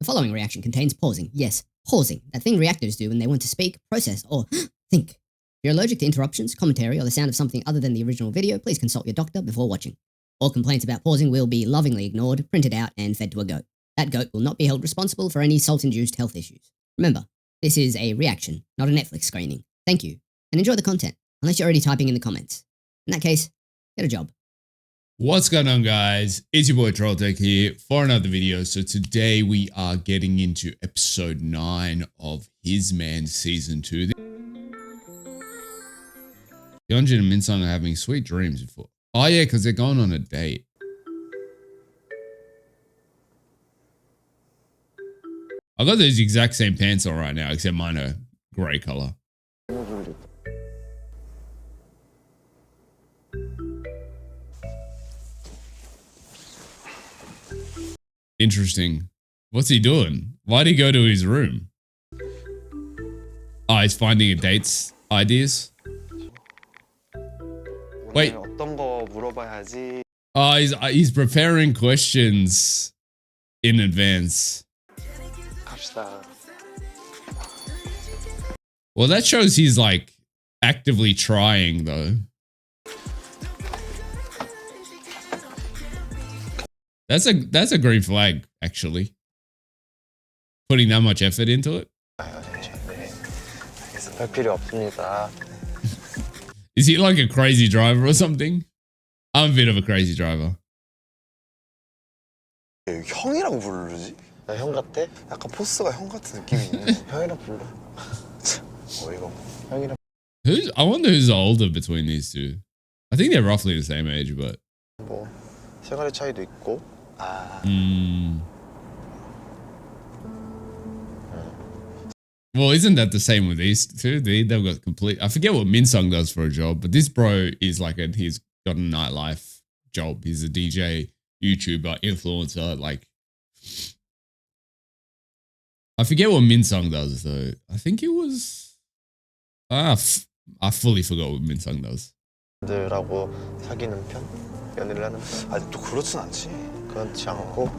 The following reaction contains pausing. Yes, pausing. That thing reactors do when they want to speak, process, or think. If you're allergic to interruptions, commentary, or the sound of something other than the original video, please consult your doctor before watching. All complaints about pausing will be lovingly ignored, printed out, and fed to a goat. That goat will not be held responsible for any salt-induced health issues. Remember, this is a reaction, not a Netflix screening. Thank you, and enjoy the content, unless you're already typing in the comments. In that case, get a job. What's going on, guys? It's your boy Trolltek here for another video. So today we are getting into episode 9 of His Man Season 2. Yeonjun and Minsung are having sweet dreams before. Oh yeah, because they're going on a date. I got those exact same pants on right now, except mine are grey color. Interesting. What's he doing? Why'd he go to his room? Oh, he's finding a date's ideas. Wait. Oh, he's preparing questions in advance. Well, that shows he's like actively trying though. That's a green flag, actually. Putting that much effort into it. Is he like a crazy driver or something? I'm a bit of a crazy driver. 형이라고 부르지? 나 형 같아? 약간 포스가 형 같은 느낌이 있는데 형이라 불러. 어이가 없네. 형이라. I wonder who's older between these two. I think they're roughly the same age, but. 뭐 생활의 차이도 있고. Well, isn't that the same with these two? They've got complete. I forget what Minsung does for a job, but this bro is like he's got a nightlife job. He's a DJ, YouTuber, influencer. Like, I forget what Minsung does though. I think it was. I fully forgot what Minsung does. 들하고 사귀는 편, 연애를 하는 편. 아니 또 그렇진 않지. 그렇지 않고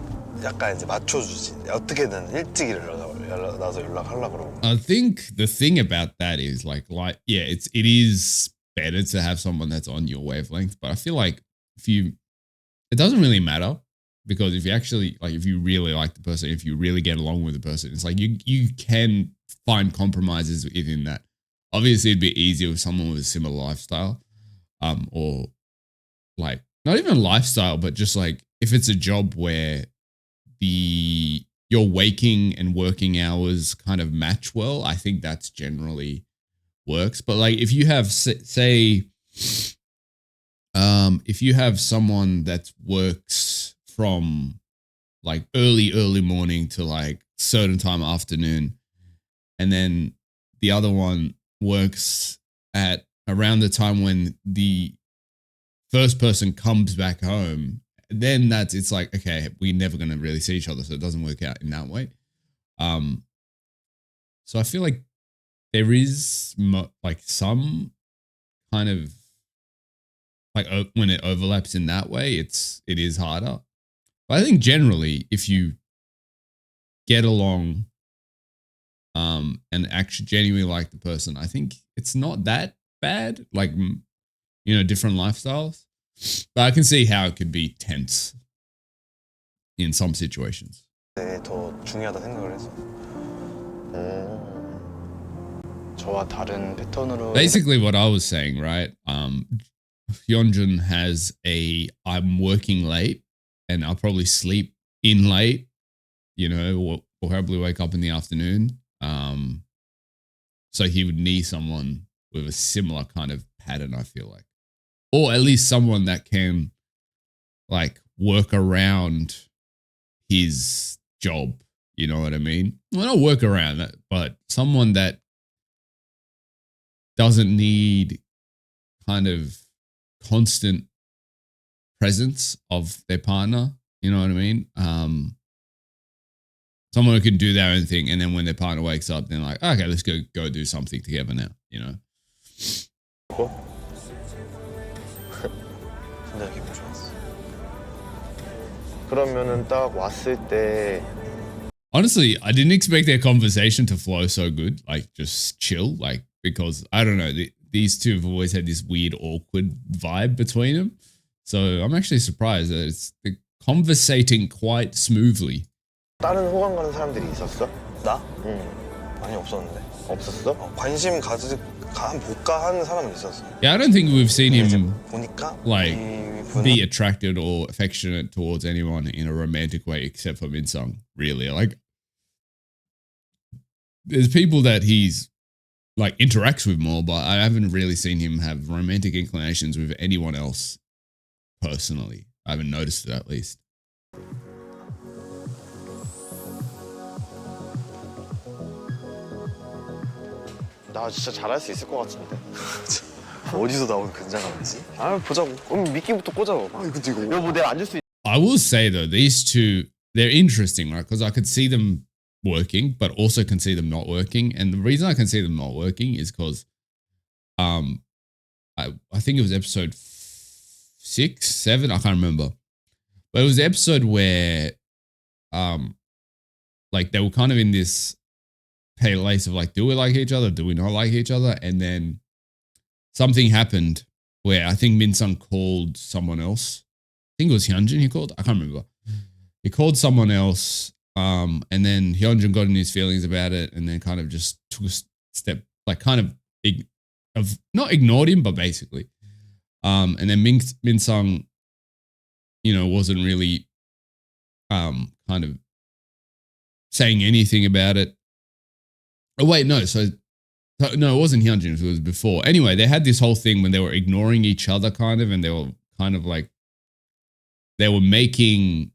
약간 이제 맞춰주지. 어떻게든 일찍 나서 연락하려고 그러고. I think the thing about that is like yeah, it is better to have someone that's on your wavelength, but I feel like it doesn't really matter because if you really like the person, if you really get along with the person, it's like you can find compromises within that. Obviously, it'd be easier with someone with a similar lifestyle, or like not even lifestyle, but just like if it's a job where your waking and working hours kind of match well, I think that's generally works. But like if you have if you have someone that works from like early morning to like certain time afternoon, and then the other one works at around the time when the first person comes back home, then it's like, okay, we're never going to really see each other. So it doesn't work out in that way. So I feel like there is like some kind of like when it overlaps in that way, it is harder. But I think generally if you get along, and actually genuinely like the person, I think it's not that bad. Like, you know, different lifestyles, but I can see how it could be tense in some situations. 더 중요하다 생각을 해서. 저와 다른 패턴으로. Basically, what I was saying, right? Yeonjun has I'm working late, and I'll probably sleep in late. You know, or probably wake up in the afternoon. So he would need someone with a similar kind of pattern, I feel like. Or at least someone that can like work around his job. You know what I mean? Well, not work around that, but someone that doesn't need kind of constant presence of their partner. You know what I mean? Someone who can do their own thing, and then when their partner wakes up, they're like, okay, let's go do something together now, you know? 진짜 기분 좋았어. 그러면은 딱 왔을 때 Honestly, I didn't expect their conversation to flow so good, like just chill, like because I don't know, these two have always had this weird, awkward vibe between them. So I'm actually surprised that they're conversating quite smoothly. 다른 호감 가는 사람들이 있었어? 나? 아니 없었는데. 없었어? 관심 한번 볼까 하는 사람은 있었어. Yeah, I don't think we've seen him 보니까 like be attracted or affectionate towards anyone in a romantic way except for Minsung, really. Like there's people that he's like interacts with more, but I haven't really seen him have romantic inclinations with anyone else personally. I haven't noticed it at least. 나 진짜 잘할 수 있을 것 같은데. 어디서 나온 근자감이지? 아 보자고. 그럼 미끼부터 꽂아봐. 근데 이거 여보 내가 앉을 수 있... I will say though, these two, they're interesting, right? Because I could see them working, but also can see them not working. And the reason I can see them not working is because I think it was episode 6, 7, I can't remember. But it was the episode where like they were kind of in this pale lace of like, do we like each other? Do we not like each other? And then something happened where I think Minsung called someone else. I think it was Hyunjin he called. I can't remember. He called someone else. And then Hyunjin got in his feelings about it and then kind of just took a step, like kind of not ignored him, but basically. And then Minsung, you know, wasn't really kind of saying anything about it. Oh, wait, no. So no, it wasn't Hyunjin. It was before. Anyway, they had this whole thing when they were ignoring each other kind of, and they were kind of like, they were making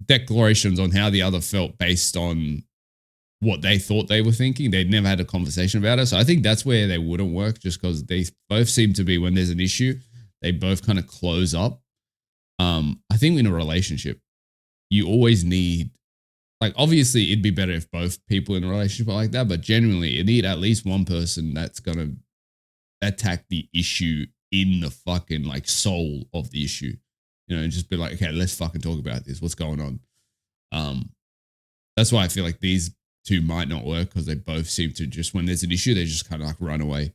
declarations on how the other felt based on what they thought they were thinking. They'd never had a conversation about it. So I think that's where they wouldn't work, just because they both seem to be, when there's an issue, they both kind of close up. I think in a relationship, you always need, like, obviously it'd be better if both people in a relationship are like that, but generally you need at least one person that's going to attack the issue in the fucking like soul of the issue, you know, and just be like, okay, let's fucking talk about this. What's going on? That's why I feel like these two might not work, because they both seem to just, when there's an issue, they just kind of like run away.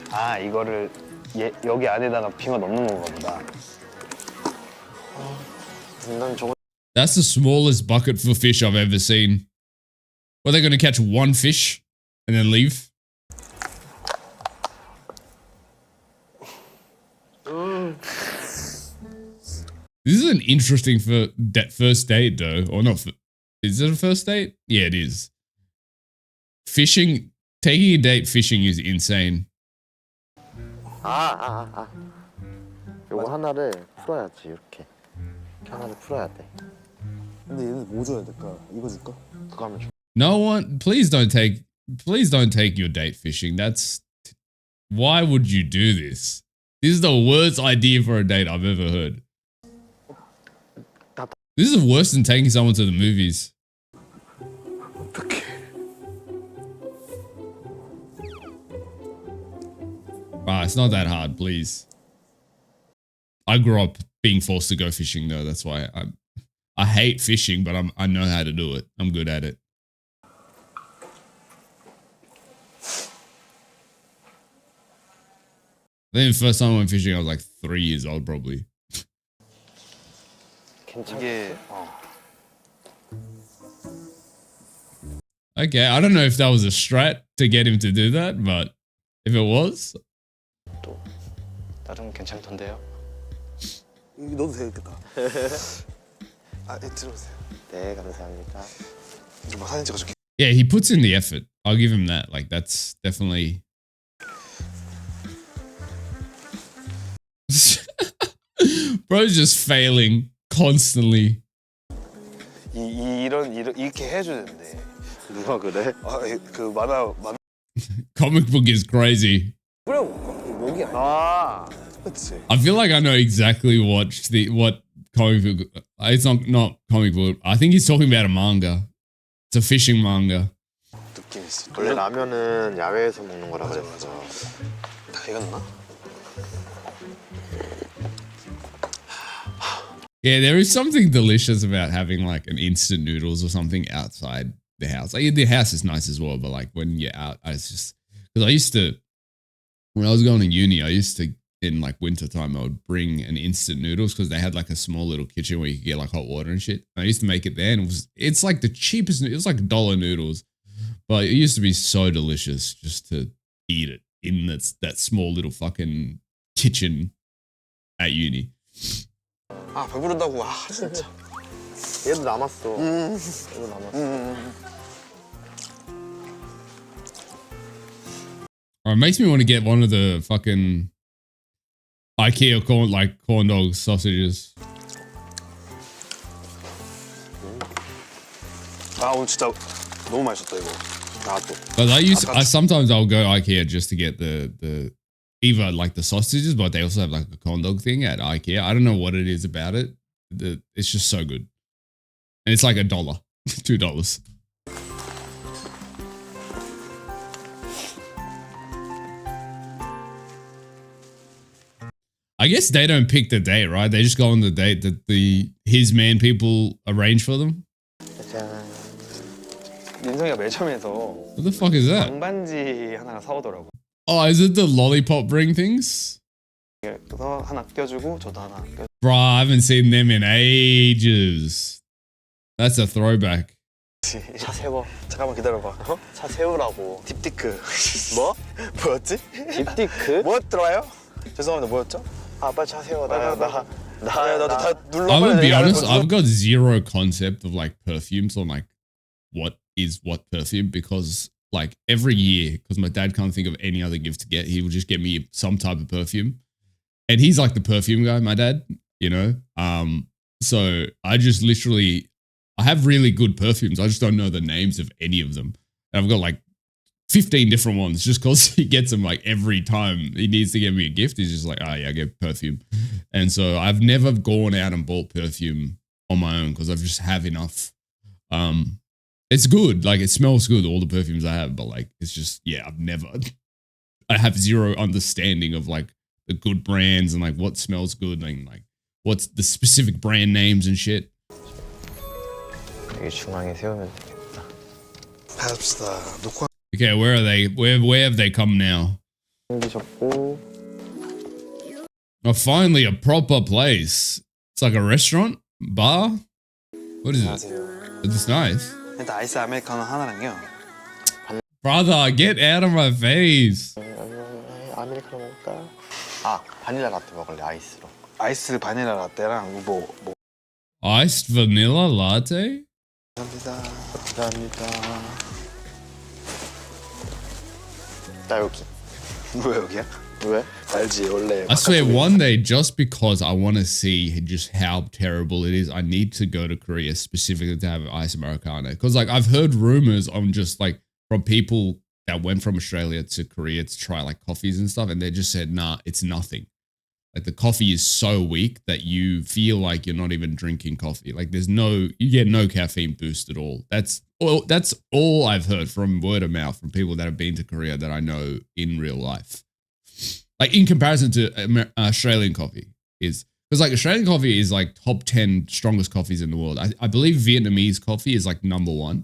아 이거를 여기 안에다가 빙어 넣는 건가 보다. 난 저거. That's the smallest bucket for fish I've ever seen. Well, they're going to catch one fish and then leave. This is an interesting first date, though. Or not. Is it a first date? Yeah, it is. Fishing, taking a date fishing is insane. 이거 하나를 풀어야지 이렇게. 하나를 풀어야 돼. 근데 얘는 뭐 줘야 될까? 이거 줄까? 그거 하면 줘. No one, please don't take your date fishing. Why would you do this? This is the worst idea for a date I've ever heard. This is worse than taking someone to the movies. 어떡해. It's not that hard, please. I grew up being forced to go fishing though. That's why I hate fishing, but I know how to do it. I'm good at it. Then the first time I went fishing, I was like 3 years old, probably. 이게 Okay, I don't know if that was a strat to get him to do that, but if it was, 또 나름 괜찮던데요. 이거 넣어도 되겠다. 들어오세요. 네, 감사합니다. 좀 사진 찍어줄게. yeah, he puts in the effort. I'll give him that. Like, that's definitely. Bro's just failing constantly. 이렇게 해줘야 되는데. 누가 그래? 그 만화. Comic book is crazy. 그래, 목이야. 그렇지. I feel like I know exactly what comic book. It's not comic book. I think he's talking about a manga. It's a fishing manga. 느낌 있어. 원래 라면은 야외에서 먹는 거라 그랬어. 다 익었나? Yeah, there is something delicious about having like an instant noodles or something outside the house. Like the house is nice as well, but like when you're out, it's just because I used to when I was going to uni, I used to in like winter time I would bring an instant noodles because they had like a small little kitchen where you could get like hot water and shit. I used to make it there, and it's like the cheapest. It was like $1 noodles, but it used to be so delicious just to eat it in that small little fucking kitchen at uni. 아 배부르다고. 아 진짜. 얘도 남았어. 얘도 남았어. It makes me want to get one of the fucking IKEA corn dog sausages. 아 오늘 진짜 너무 맛있었다 이거. 나 또. But sometimes I'll go IKEA just to get the either like the sausages, but they also have like a corn dog thing at IKEA. I don't know what it is about it. It's just so good. And it's like $1, $2. I guess they don't pick the date, right? They just go on the date that his man people arrange for them. 짜잔. 민성이가 매점에서 What the fuck is that? 장반지 하나 사오더라고. Oh, is it the lollipop ring things? 그래서 하나 껴주고 저도 하나 껴. Bro, I haven't seen them in ages. That's a throwback. 차 세워. 잠깐만 기다려봐. 어? 차 세우라고. 딥디크. 뭐? 뭐였지? 딥디크? 뭐 들어와요? 죄송합니다. 뭐였죠? 아 빨리 차 세워. 나도 다 눌러. I'm gonna be honest. I've got zero concept of like perfumes or like what is what perfume because like every year, because my dad can't think of any other gift to get, he will just get me some type of perfume, and he's like the perfume guy. My dad, you know. So I just literally, I have really good perfumes. I just don't know the names of any of them. And I've got like 15 different ones just because he gets them like every time he needs to get me a gift. He's just like, oh yeah, I get perfume. And so I've never gone out and bought perfume on my own because I just have enough. It's good. Like it smells good, all the perfumes I have, but like, it's just, yeah, I have zero understanding of like the good brands and like what smells good and like what's the specific brand names and shit. 여기 중앙에 세우면 되겠다. 합시다. 녹화. Okay, where are they? Where have they come now? 생기셨고. Oh, finally a proper place. It's like a restaurant, bar. What is it? 안녕하세요. It's nice. 일단 아이스 아메리카노 하나랑요. Brother, get out of my face. 아메리카노 먹을까? 아 바닐라 라떼 먹을래 아이스로. 아이스 바닐라 라떼랑 뭐. Iced vanilla latte? 감사합니다. 나 여기. 왜 여기야? 왜? 알지 원래. I swear one day, just because I want to see just how terrible it is, I need to go to Korea specifically to have ice Americano. Because like I've heard rumors on just like from people that went from Australia to Korea to try like coffees and stuff, and they just said, nah, it's nothing. Like the coffee is so weak that you feel like you're not even drinking coffee. Like you get no caffeine boost at all. That's all I've heard from word of mouth from people that have been to Korea that I know in real life. Like in comparison to Australian coffee is because like Australian coffee is like top 10 strongest coffees in the world. I believe Vietnamese coffee is like number 1.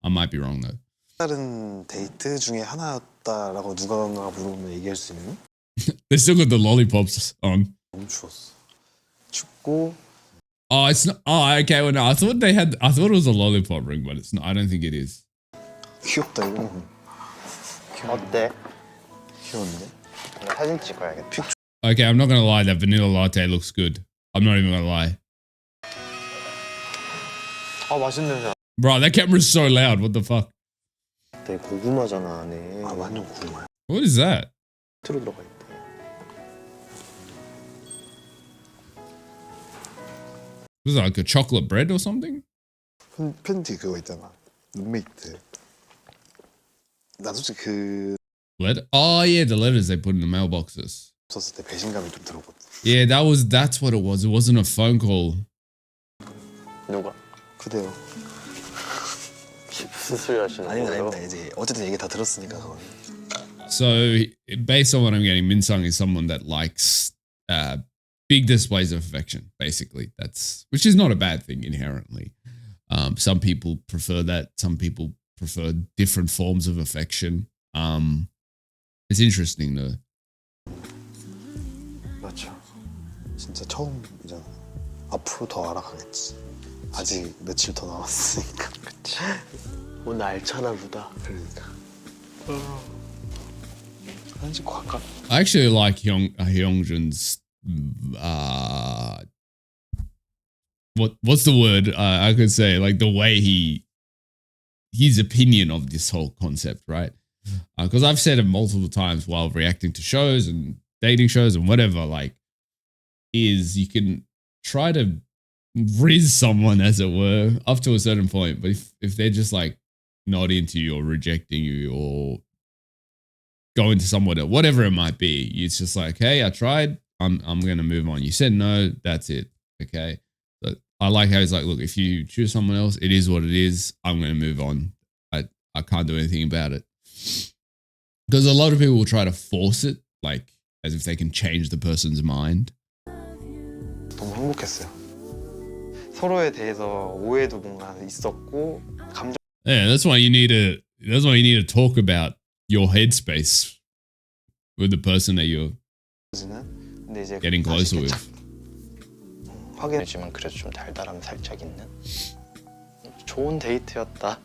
I might be wrong though. 다른 데이트 중에 하나였다라고 누가 물어보면 얘기할 수 있는? They still got the lollipops on. 너무 추웠어. 춥고. Oh, it's not. Oh, okay. Well, no, I thought it was a lollipop ring, but it's not. I don't think it is. 귀엽다 이거. 어때? 귀여운데? 사진 찍어야겠다. Okay, I'm not gonna lie. That vanilla latte looks good. I'm not even gonna lie. 아 맛있는. Bro, that camera's so loud. What the fuck? 되게 고구마잖아 안에. 아 완전 고구마야. What is that? 틀어 들어가 있대. Was it like a chocolate bread or something? 팬티 그거 있잖아. 룸메이트. 나 솔직히 그 Letter? Oh yeah, the letters they put in the mailboxes. 썼을 때 배신감이 좀 들었거든. Yeah, that's what it was. It wasn't a phone call. 누가? 그대요. 무슨 소리 하시는 거예요? 아닙니다. 이제 어쨌든 얘기 다 들었으니까 그건. So based on what I'm getting, Minsung is someone that likes big displays of affection, basically. Which is not a bad thing inherently. Some people prefer that. Some people prefer different forms of affection. It's interesting though. 그렇죠. 진짜 처음이잖아. 앞으로 더 알아가겠지. 아직 며칠 더 남았으니까. 그치. 오늘 알차나 보다. 그러니까. 한지 과가. I actually like Hyungjin's what's the word I could say, like the way his opinion of this whole concept, right? Because I've said it multiple times while reacting to shows and dating shows and whatever, like, is you can try to riz someone, as it were, up to a certain point. But if they're just like not into you or rejecting you or going to someone else, whatever it might be, it's just like, hey, I tried. I'm gonna move on. You said no, that's it. Okay. But I like how he's like, look, if you choose someone else, it is what it is. I'm gonna move on. I can't do anything about it. Because a lot of people will try to force it, like as if they can change the person's mind. 너무 행복했어요. 서로에 대해서 오해도 뭔가 있었고 감정. Yeah, that's why you need to talk about your headspace with the person that you're 근데 이제 getting closer with. 확인했지만 그래도 좀 달달함 살짝 있는 좋은 데이트였다.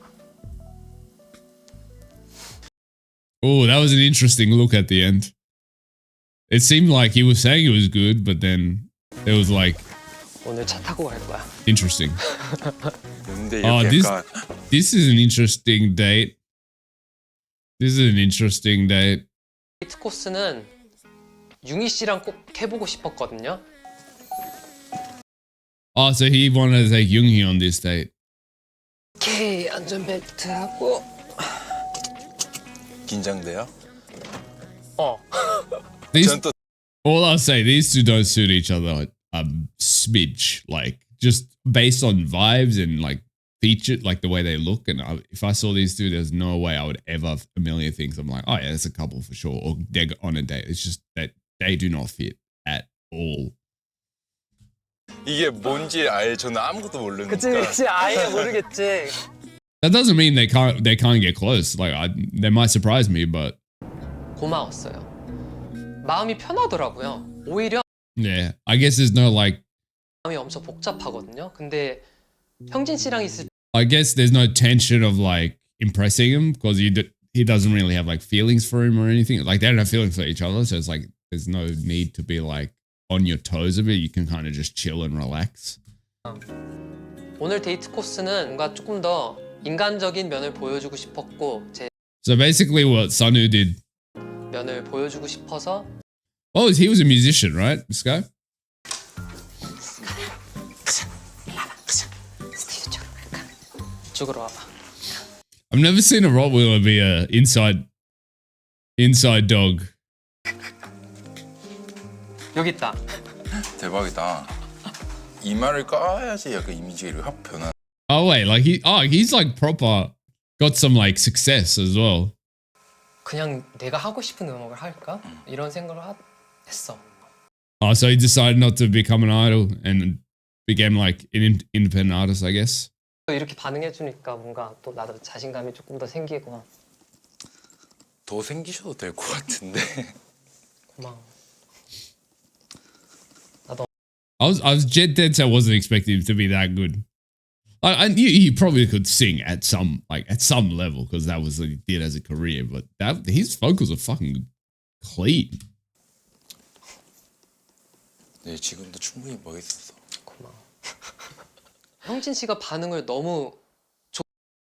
Oh, that was an interesting look at the end. It seemed like he was saying it was good, but then it was like 오늘 차 타고 갈 거야. interesting. 근데 Oh, 이렇게 this 약간 this is an interesting date. This is an interesting date. 데이트 코스는 융희 씨랑 꼭 해보고 싶었거든요. Oh, so he wanted to take Yoonhee on this date. 오케이, 안전벨트 하고. 긴장돼요? These, all I'll say, these two don't suit each other a smidge. Like, just based on vibes and like feature, like the way they look. And if I saw these two, there's no way I would ever a million things. I'm like, oh yeah, that's a couple for sure. Or they're on a date. It's just that they do not fit at all. 이게 뭔지 아예 저는 아무것도 모르니까. 그치, 아예 모르겠지. That doesn't mean they can't get close. Like they might surprise me, but 고마웠어요. 마음이 편하더라고요. 오히려 yeah, I guess there's no like. 마음이 엄청 복잡하거든요. 근데 형진 씨랑 있을 I guess there's no tension of like impressing him because he doesn't really have like feelings for him or anything. Like they don't have feelings for each other, so it's like there's no need to be like on your toes a bit. You can kind of just chill and relax. 오늘 데이트 코스는 뭔가 조금 더 인간적인 면을 보여주고 싶었고 제 So basically, what Sanu did. 면을 보여주고 싶어서. Oh, he was a musician, right? This guy. 이쪽으로 와봐. I've never seen a Rottweiler be a inside dog. 여기 있다. 대박이다. 이마를 까야지 약간 이미지가 이렇게 확 변한. Oh wait, like he's like proper got some like success as well. 그냥 내가 하고 싶은 음악을 할까? 이런 생각을 했어. Oh, so he decided not to become an idol and became like an independent artist, I guess. 이렇게 반응해주니까 뭔가 또 나도 자신감이 조금 더 생기고. 더 생기셔도 될 것 같은데. 고마워. I was dead set. I wasn't expecting him to be that good. I knew he probably could sing at some level because that was what he did as a career. But his vocals are fucking clean. 네, 지금도 충분히 멋있었어. 고마워. 형진 씨가 반응을 너무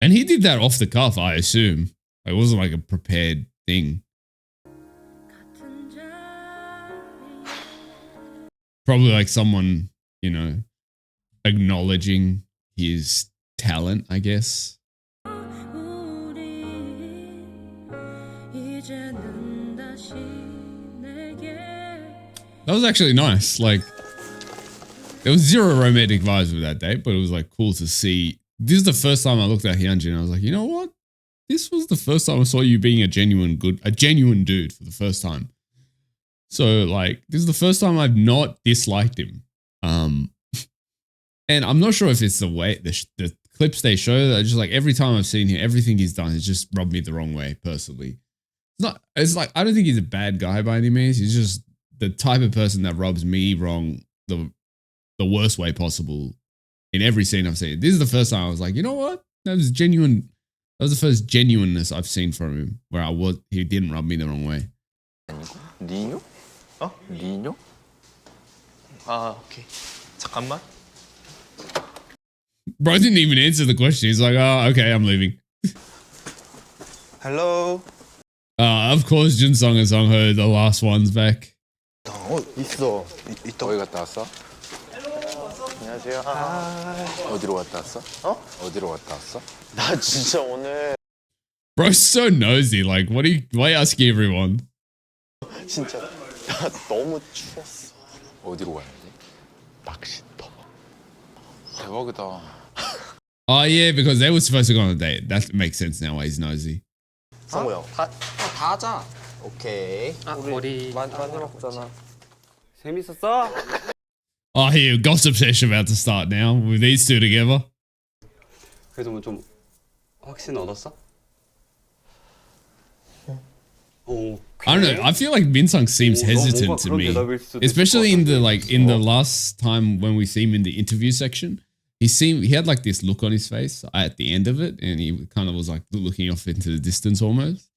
And he did that off the cuff, I assume. It wasn't like a prepared thing. Probably like someone, you know, acknowledging his talent, I guess. That was actually nice. Like, there was zero romantic vibes with that date, but it was like cool to see. This is the first time I looked at Hyunjin and I was like, you know what? This was the first time I saw you being a genuine dude for the first time. So like this is the first time I've not disliked him. And I'm not sure if it's the way the clips they show that just like every time I've seen him, everything he's done has just rubbed me the wrong way personally. It's like I don't think he's a bad guy by any means. He's just the type of person that rubs me wrong the worst way possible in every scene I've seen. This is the first time I was like, you know what? That was genuine. That was the first genuineness I've seen from him where he didn't rub me the wrong way. 니뇨? 니뇨? 아, 오케이. 잠깐만. Bro didn't even answer the question. He's like, oh, okay, I'm leaving. Hello. Of course, Junsung and Sungho, the last one's back. 있어. 있다. 어디 갔다 왔어? 안녕하세요. 어디로 갔다 왔어? 어디로 갔다 왔어? 나 진짜 오늘 Bro's so nosy. Like, why are you asking everyone? 진짜 나 너무 추웠어. 어디로 가야지? 낚시터. 대박이다. Oh, yeah, because they were supposed to go on a date. That makes sense now why he's nosy. 상호 형. 다 하자. 오케이. 아, 머리 많이 먹잖아. 재밌었어? Oh, here, gossip session about to start now with these two together. 그래도 뭐 좀 확신 얻었어? 오. I don't know. I feel like Minsung seems hesitant to me, especially in the last time when we see him in the interview section. He had like this look on his face at the end of it, and he kind of was like looking off into the distance almost.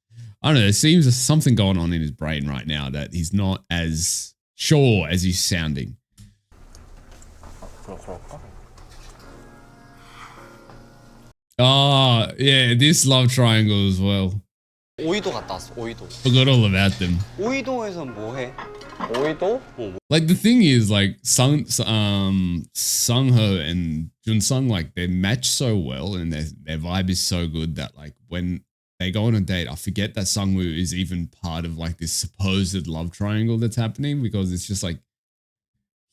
I don't know. There seems there's something going on in his brain right now that he's not as sure as he's sounding. 그럴까? Oh, yeah, this love triangle as well. 오이도 갔다 왔어. 오이도. Forgot all about them. 오이도에서 뭐 해? 오이도? Like the thing is, like Sungho and Junsung, like they match so well, and their vibe is so good that like when they go on a date, I forget that Sungwoo is even part of like this supposed love triangle that's happening, because it's just like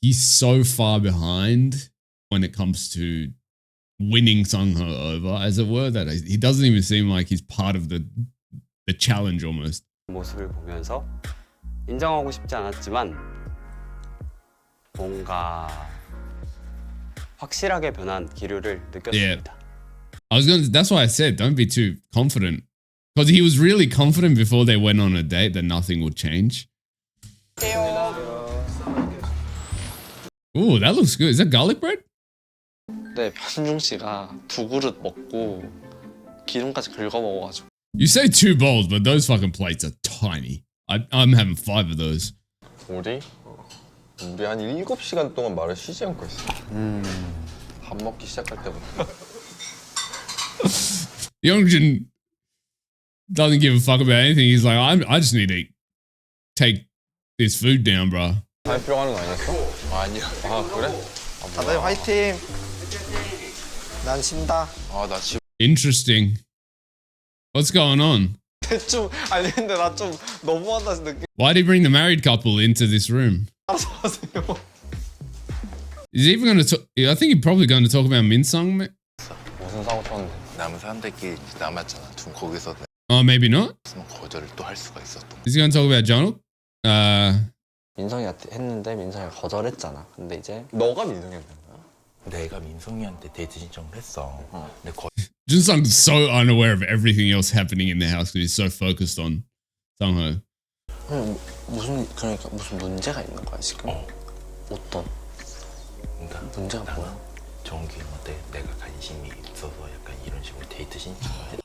he's so far behind when it comes to winning Sungho over, as it were, that he doesn't even seem like he's part of the challenge almost. 모습을 보면서 인정하고 싶지 않았지만 뭔가 확실하게 변한 기류를 느꼈습니다. That's why I said don't be too confident, because he was really confident before they went on a date that nothing would change. Ooh, that looks good. Is that garlic bread? 네, 변중 씨가 2그릇 먹고 기름까지 긁어 먹어가지고. You say 2 bowls, but those fucking plates are tiny. I'm having 5 of those. 우리 한 7시간 동안 말을 쉬지 않고 있어. 밥 먹기 시작할 때부터. Youngjin doesn't give a fuck about anything. He's like, I just need to take this food down, bro. 발표 하는 거 아니었어? 아니야. 아, 그래? 다들 화이팅! 난 쉰다. 나 지금 Interesting. What's going on? 대충 아니 근데 나 좀 너무한다 느낌. Why did he bring the married couple into this room? 알아서 하세요. Is he even going to talk? I think he's probably going to talk about Minsung. 무슨 사고 쳤는데? 남은 사람들끼리 남았잖아. 좀 거기서 Oh, maybe not. 거절을 또 할 수가 있었던. Is he going to talk about Jonuk? 민성이한테 했는데 민성이가 거절했잖아. 근데 이제 너가 민성이한테 한 거야? 내가 민성이한테 데이트 신청을 했어. 근데 Junsung's so unaware of everything else happening in the house because he's so focused on Sungho. 그러니까 무슨 문제가 있는 거야 지금? 어떤? 그러니까 문제가 뭐야? 정기 형한테 내가 관심이 있어서 약간 이런 식으로 데이트 신청을 했.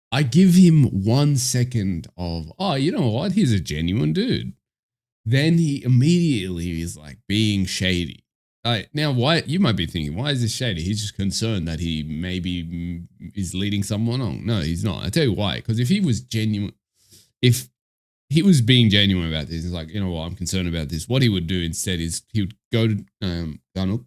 I give him 1 second of, oh, you know what? He's a genuine dude. Then he immediately is like being shady. Now, why? You might be thinking, why is this shady? He's just concerned that he maybe is leading someone on. No, he's not. I tell you why. Because if he was genuine, if he was being genuine about this, he's like, you know what? I'm concerned about this. What he would do instead is he would go to Ganuk.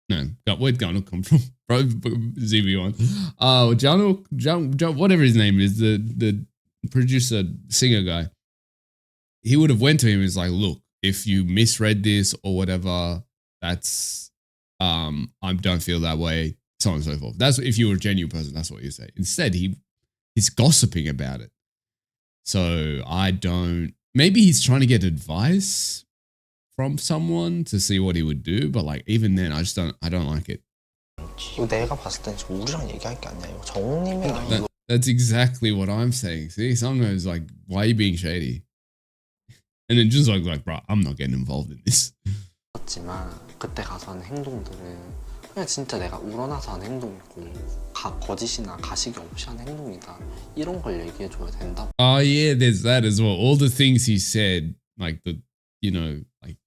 No, where'd Ganuk come from? Bro, ZB1. Januk, whatever his name is, the producer, singer guy. He would have went to him and was like, look, if you misread this or whatever, that's I don't feel that way, so on and so forth. That's if you were a genuine person, that's what you say. Instead, he's gossiping about it. So I don't maybe he's trying to get advice from someone to see what he would do, but like even then, I don't like it. 이거 내가 봤을 땐 지금 우리랑 얘기할 게 아니야. 이거 정우님이랑 That's exactly what I'm saying. See, sometimes like, why are you being shady? And then just like, bro, I'm not getting involved in this. 이었지만 그때 가서 한 행동들은 그냥 진짜 내가 우러나서 한 행동이고 거짓이나 가식이 없이 한 행동이다. 이런 걸 얘기해줘야 된다. Oh yeah, there's that as well. All the things he said, like the, you know, like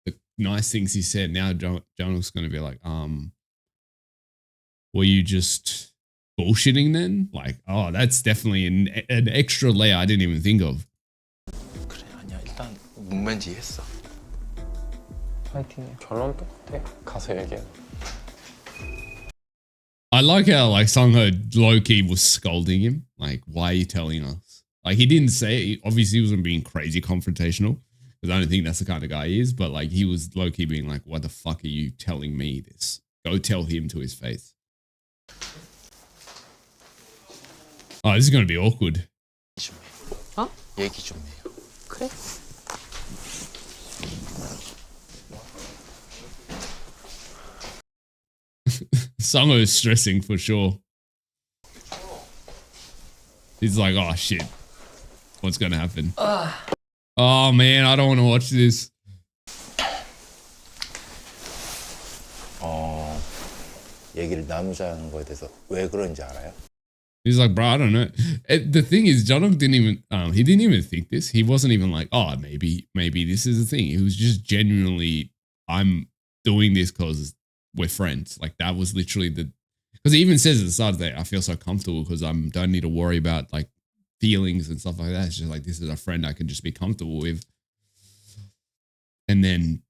the nice things he said. Now Jonah's going to be like, were you just bullshitting then? Like, oh, that's definitely an extra layer I didn't even think of. 그래 아니야 일단 문맨지 했어. 파이팅해. 결론 똑같아. 가서 얘기해. I like how like Sungho low-key was scolding him. Like, why are you telling us? Like, he didn't say it. Obviously, he wasn't being crazy confrontational because I don't think that's the kind of guy he is. But like, he was low-key being like, what the fuck are you telling me this? Go tell him to his face. Oh, this is going to be awkward. 어? 얘기 좀 해요. 그래? Sungho is stressing for sure. He's like, oh shit. What's going to happen? Oh man, I don't want to watch this. 얘기를 나누자는 거에 대해서 왜 그런지 알아요? He's like, bro, I don't know. The thing is, Jonok didn't even think this. He wasn't even like, oh, maybe this is the thing. He was just genuinely, I'm doing this because we're friends. Like that was literally because he even says at the start of the day, I feel so comfortable because I don't need to worry about like feelings and stuff like that. It's just like, this is a friend I can just be comfortable with. And then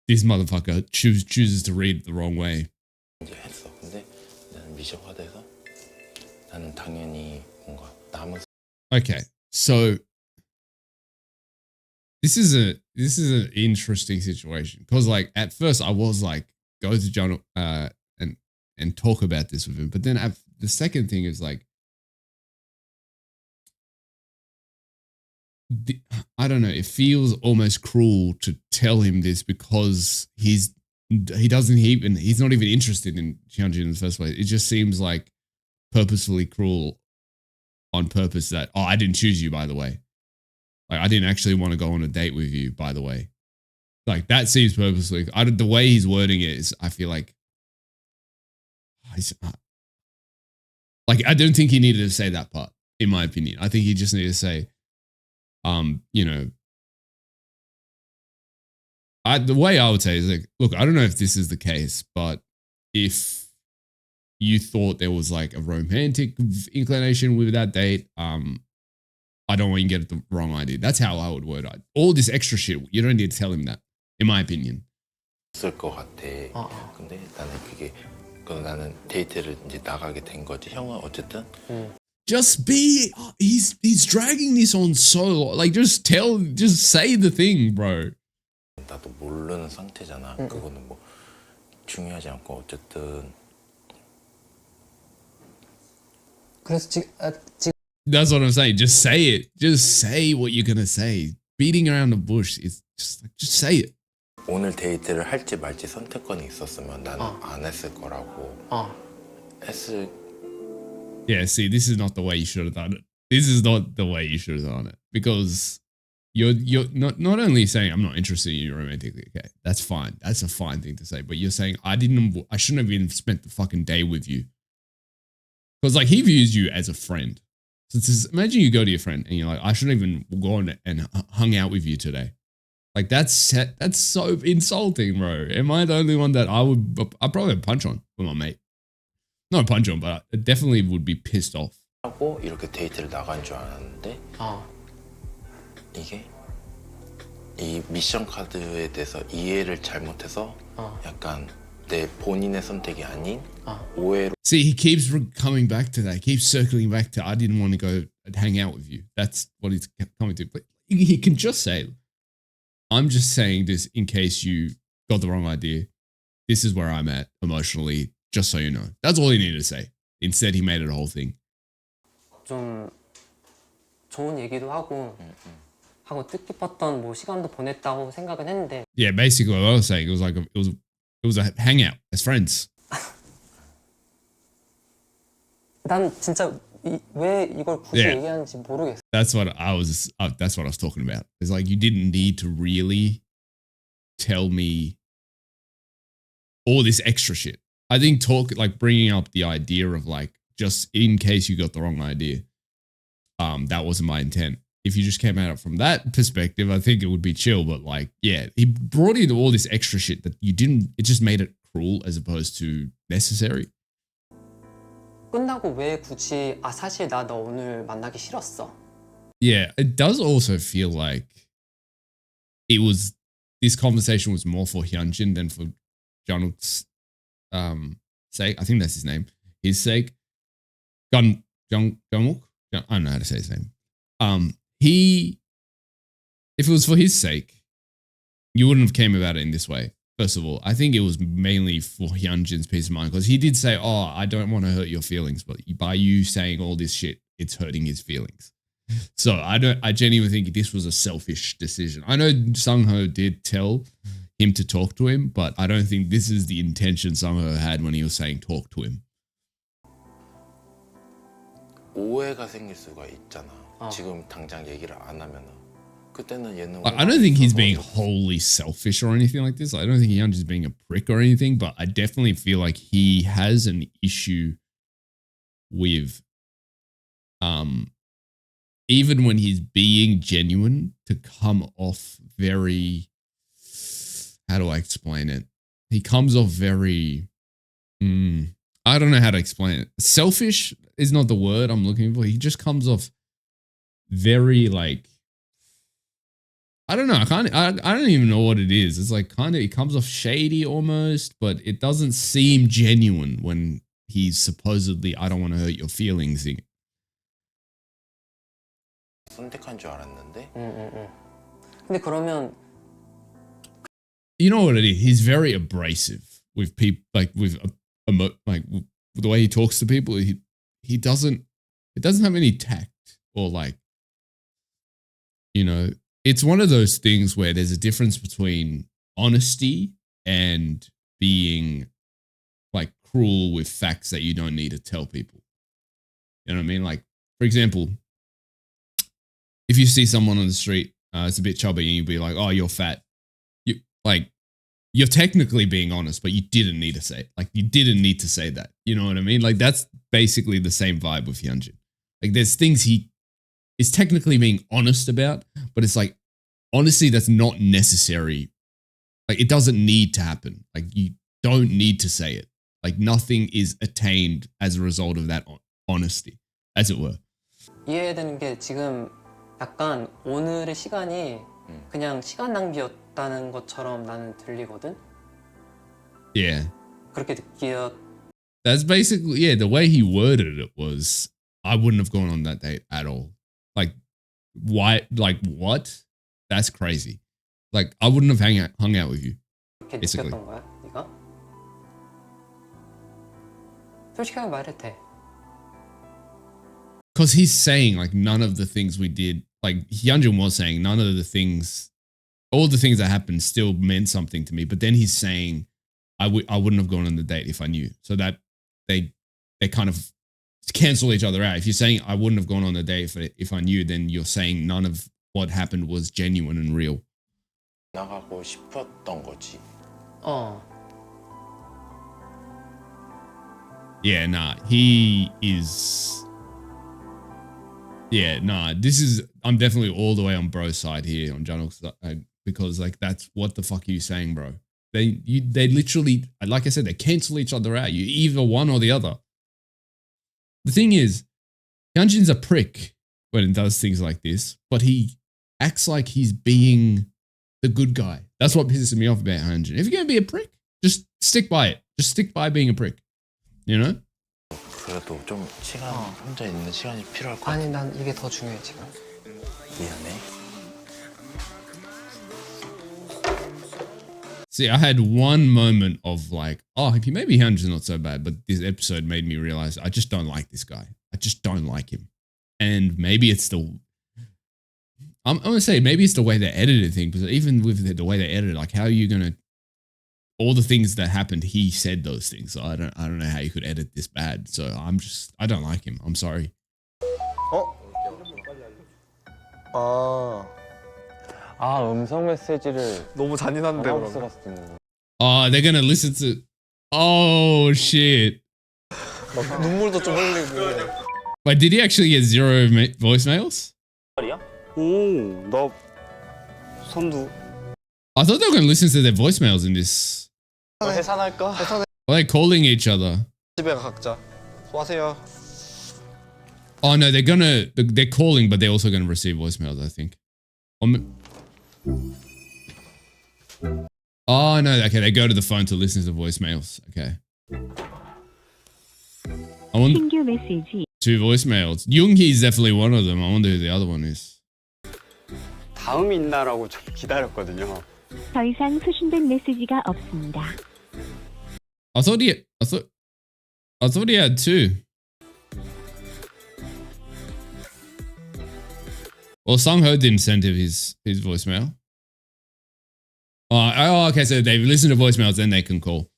this motherfucker chooses to read it the wrong way. 이제 했어. 근데 나는 미셔가 돼서 나는 당연히 뭔가 남은. Okay, so this is an interesting situation because like at first I was like go to John and talk about this with him, but then the second thing is like I don't know, it feels almost cruel to tell him this because he's not even interested in Hyunjin in the first place. It just seems like purposefully cruel on purpose that, oh, I didn't choose you, by the way. Like, I didn't actually want to go on a date with you, by the way. Like, that seems purposely. The way he's wording it is, I feel like, I don't think he needed to say that part, in my opinion. I think he just needed to say, you know, the way I would say is like, look, I don't know if this is the case, but if you thought there was like a romantic inclination with that date, I don't want you to get the wrong idea. That's how I would word it. All this extra shit, you don't need to tell him that, in my opinion. 있을 것 같아. 근데 나는 데이트를 이제 나가게 된 거지. 형은 어쨌든 Just be. He's dragging this on so long. Like, just say the thing, bro. 나도 모르는 상태잖아. 그거는 뭐 중요하지 않고 어쨌든. 그래서 지금 That's what I'm saying. Just say it. Just say what you're gonna say. Beating around the bush is just say it. 오늘 데이트를 할지 말지 선택권이 있었으면 나는 안 했을 거라고. 했을. Yeah, see, this is not the way you should have done it. This is not the way you should have done it because you're not only saying I'm not interested in you romantically. Okay, that's fine. That's a fine thing to say. But you're saying I shouldn't have even spent the fucking day with you because like he views you as a friend. So imagine you go to your friend and you're like, I shouldn't even go on and hung out with you today. Like that's so insulting, bro. Am I the only one that I'd probably punch on with my mate? Not punch on, but I definitely would be pissed off. 하고 이렇게 데이트를 나간 줄 알았는데 이게 이 미션 카드에 대해서 이해를 잘못해서 약간 내 본인의 선택이 아닌 오해로. See, he keeps coming back to that. He keeps circling back to I didn't want to go and hang out with you. That's what he's coming to. But he can just say, I'm just saying this in case you got the wrong idea. This is where I'm at emotionally, just so you know. That's all he needed to say. Instead, he made it a whole thing. 좀 좋은 얘기도 하고 하고 뜻깊었던 뭐 시간도 보냈다고 생각은 했는데. Yeah, basically what I was saying, it was like it was a hangout as friends. 난 진짜 왜 이걸 굳이 Yeah. 얘기하는지 모르겠어. That's what I was talking about. It's like you didn't need to really tell me all this extra shit. I think bringing up the idea of like, just in case you got the wrong idea, that wasn't my intent. If you just came at it from that perspective, I think it would be chill. But like, yeah, he brought in all this extra shit that you didn't. It just made it cruel as opposed to necessary. 끝나고 왜 굳이 사실 나 너 오늘 만나기 싫었어. Yeah, it does also feel like this conversation was more for Hyunjin than for Jungkook's sake. I think that's his name. His sake. Jungkook? I don't know how to say his name. If it was for his sake, you wouldn't have came about it in this way. First of all, I think it was mainly for Hyunjin's peace of mind, because he did say, I don't want to hurt your feelings, but by you saying all this shit, it's hurting his feelings. So I genuinely think this was a selfish decision. I know Sungho did tell him to talk to him, but I don't think this is the intention Sungho had when he was saying talk to him. 오해가 생길 수가 있잖아. 지금 당장 얘기를 안 하면은. 그때는 얘는 I don't think he's being wholly selfish or anything like this. I don't think Hyunjin's being a prick or anything, but I definitely feel like he has an issue with even when he's being genuine, to come off very, how do I explain it? He comes off very, I don't know how to explain it. Selfish is not the word I'm looking for. He just comes off very like, I don't know. I don't even know what it is. It's like it comes off shady almost, but it doesn't seem genuine when he's supposedly, I don't want to hurt your feelings. 선택한 줄 알았는데. 근데 그러면 you know what it is? He's very abrasive with people, like with the way he talks to people. He doesn't have any tact, or like, you know, it's one of those things where there's a difference between honesty and being like cruel with facts that you don't need to tell people. You know what I mean? Like, for example, if you see someone on the street, it's a bit chubby, and you'd be like, "Oh, you're fat." You're technically being honest, but you didn't need to say it. Like, you didn't need to say that. You know what I mean? Like, that's basically the same vibe with Hyunjin. Like, there's things he is technically being honest about, but it's like, honestly, that's not necessary. Like, it doesn't need to happen. Like, you don't need to say it. Like, nothing is attained as a result of that honesty, as it were. 이해되는 게 지금 약간 오늘의 시간이 그냥 시간 낭비였다는 것처럼 나는 들리거든. Yeah. 그렇게 느끼어. That's basically, yeah, the way he worded it was, I wouldn't have gone on that date at all. Like, why? Like, what? That's crazy. Like, I wouldn't have hung out with you. 그렇게 basically. 느꼈던 거야, 네가? 솔직하게 말해도 돼. Because he's saying, like, none of the things we did, like, Hyunjin was saying, none of the things, all the things that happened still meant something to me. But then he's saying, I wouldn't have gone on the date if I knew. So that they kind of cancel each other out. If you're saying I wouldn't have gone on the date if I knew, then you're saying none of what happened was genuine and real. 나가고 싶었던 거지. Yeah, nah, he is. Yeah, nah, I'm definitely all the way on bro's side here, on Jungkook's side, because like, that's what the fuck are you saying, bro? They literally, like I said, they cancel each other out. You either one or the other. The thing is, Hyunjin's a prick when he does things like this, but he acts like he's being the good guy. That's what pisses me off about Hyunjin. If you're going to be a prick, just stick by it. Just stick by being a prick. You know? 그래도 좀 시간 혼자 있는 시간이 필요할 것 같아. 아니, 난 이게 더 중요해 지금. 미안해. See, I had one moment of like, oh, maybe Hyunjin's not so bad, but this episode made me realize I just don't like this guy. I just don't like him. And maybe it's I'm gonna say maybe it's the way they edited things, because even with the way they edited, like how are you gonna all the things that happened, he said those things. So I don't know how you could edit this bad. So I don't like him. I'm sorry. 음성 메시지를 너무 잔인한데 전화로 그러면. 쓸 수도 있는. Oh, they're gonna listen to. Oh shit! 막 눈물도 좀 흘리고. Wait, did he actually get zero voicemails? 오, 나 선두. I thought they were gonna listen to their voicemails in this. 해산할까? Are they calling each other? 집에 각자. 수고하세요. Oh no, they're calling, but they're also gonna receive voicemails, I think. Oh no, okay, they go to the phone to listen to voicemails. Okay. I want 신규 메시지. 2 voicemails. Yoongi is definitely one of them. I wonder who the other one is. 다음이 있나라고 좀 기다렸거든요. 더 이상 수신된 메시지가 없습니다. I thought he had 2. Well, Sung-ho didn't send him his voicemail. Oh, okay, so they listen to voicemails, then they can call.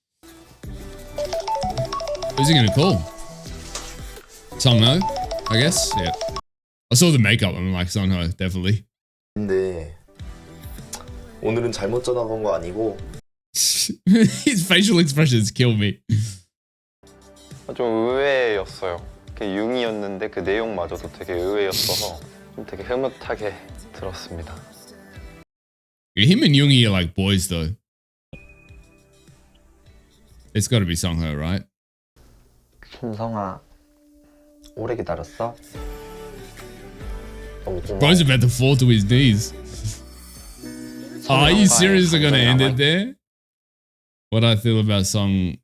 Who's he gonna call? Sung-ho, I guess. Yeah. I saw the makeup. I'm like Sung-ho, definitely. 근데 오늘은 잘못 전화 건 거 아니고 His facial expressions kill me. 좀 의외였어요. 그 융이었는데 그 내용마저도 되게 의외였어서 좀 되게 흐뭇하게 들었습니다. Him and Yoongi are like boys, though. It's got to be Sung-ho, right? 준성아, 오래 기다렸어? 너무 고마워. Bro's about to fall to his knees. Are you serious? They're gonna end it there? What I feel about Sung-ho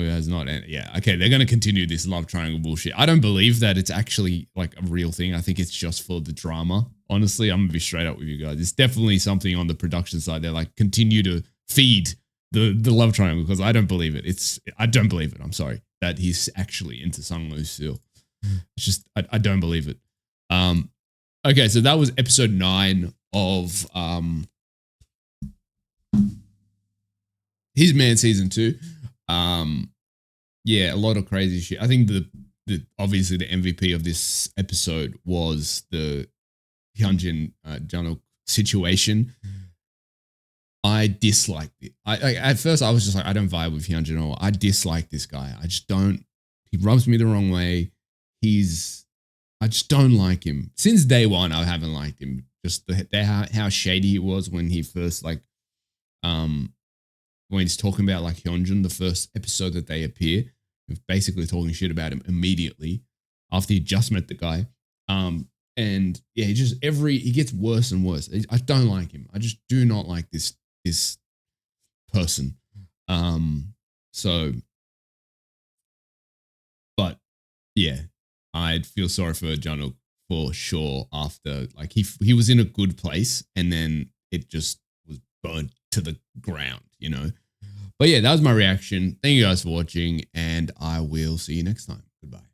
has not ended. Yeah, okay, they're gonna continue this love triangle bullshit. I don't believe that it's actually like a real thing. I think it's just for the drama. Honestly, I'm gonna be straight up with you guys. It's definitely something on the production side. They're like continue to feed the love triangle, because I don't believe it. I don't believe it. I'm sorry that he's actually into Sung-ho still. It's just I don't believe it. Okay, so that was episode 9 of His Man season 2. Yeah, a lot of crazy shit. I think the obviously the MVP of this episode was the Hyunjin Januk situation. I disliked it. I at first I was just like, I don't vibe with Hyunjin or I dislike this guy. I just don't. He rubs me the wrong way. I just don't like him. Since day one, I haven't liked him. Just how shady he was when he first when he's talking about like Hyunjin, the first episode that they appear, basically talking shit about him immediately after he just met the guy. And yeah, he gets worse and worse. I don't like him. I just do not like this person. So, but yeah, I'd feel sorry for Januk for sure after like he was in a good place and then it just was burnt to the ground, you know. But yeah, that was my reaction. Thank you guys for watching and I will see you next time. Goodbye.